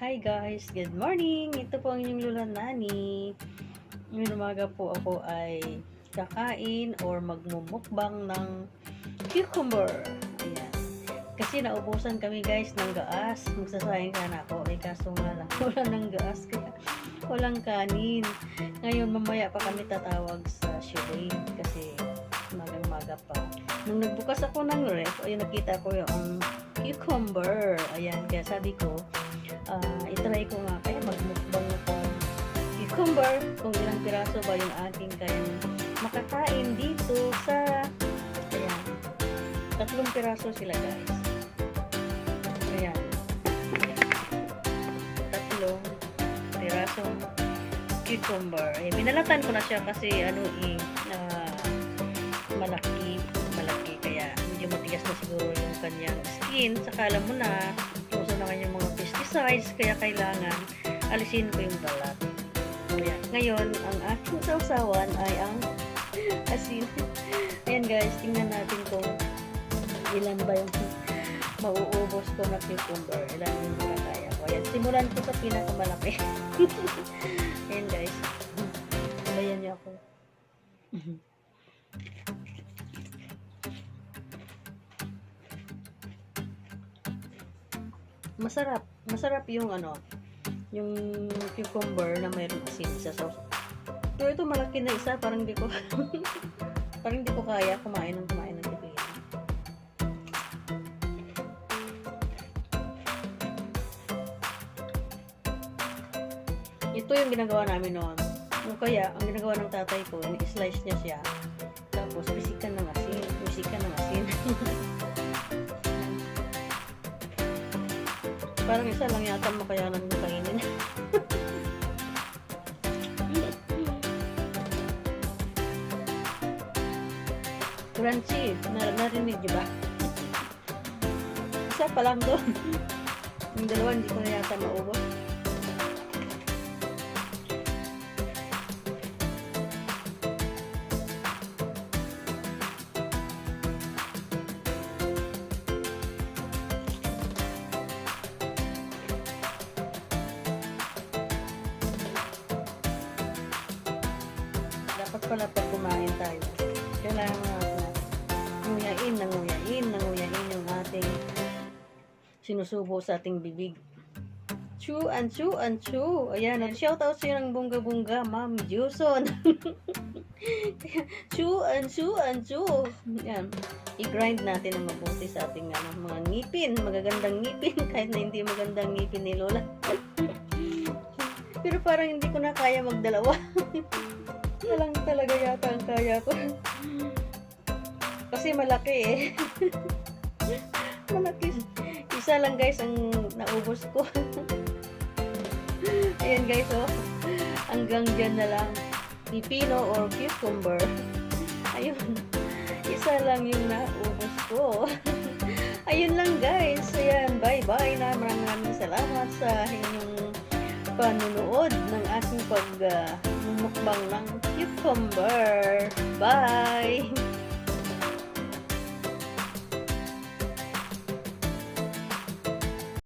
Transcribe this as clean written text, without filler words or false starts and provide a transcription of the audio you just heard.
Hi guys, good morning! Ito po ang inyong Lola Nani. Ngayong umaga po ako ay kakain or magmumukbang ng cucumber. Ayan. Kasi naubusan kami guys ng gaas. Magsasayang sana ako. Ay kaso nga lang, wala ng gaas kaya walang kanin. Ngayon mamaya pa kami tatawag sa Shireen kasi umagang-umaga pa. Nung nagbukas ako ng ref, ay nakita ko yung cucumber. Ayan, kaya sabi ko, itry ko nga kaya magmukbang ako cucumber kung ilang piraso ba yung aking kayang makakain dito sa ayan, 3 piraso sila guys. Ayan, 3 pirasong cucumber. Ayan, binalatan ko na siya kasi malaki kaya medyo matigas na siguro yung kanyang skin. Saka alam mo na uso na kanyang mga pesticides kaya kailangan alisin ko yung balat. Ayan. Ngayon, ang aking sausawan ay ang asin. Ayan guys, tingnan natin kung ilan ba yung mauubos ko na cucumber. Ilan yung makakaya ko. Ayan, simulan ko sa pinakamalaki. Ayan guys. Sabayan niyo ako. Masarap yung yung cucumber na mayroong asin sa sauce. Pero ito malaki na isa, parang hindi ko kaya kumain ng gabi. Ito yung ginagawa namin noon. O kaya, ang ginagawa ng tatay ko, i-slice niya siya. Tapos, bisikan ng asin. Parang isa lang yata makayanan mo kainin. Crunchy. Narinig niyo ba? Isa pa lang doon. Yung dalawa hindi ko na yata maubos. Dapat pala pag kumain tayo, kailangan nguyain yung ating sinusubo sa ating bibig. Chew and chew and chew. Ayan, shout out siya ng bongga-bongga, Ma'am Juson. Chew and chew and chew. Ayan, i-grind natin ang mabuti sa ating mga ngipin, magagandang ngipin, kahit na hindi magandang ngipin ni Lola. Pero parang hindi ko na kaya magdalawa. Walang talaga yata ang kaya ko. Kasi malaki eh. Malaki. Isa lang guys ang naubos ko. Ayan guys oh. Hanggang dyan na lang. Pipino or cucumber. Ayun. Isa lang yung naubos ko. Ayun lang guys. Ayan. Bye bye na. Maraming salamat sa inyong panunood ng aking pagmumukbang ng cucumber. Bye!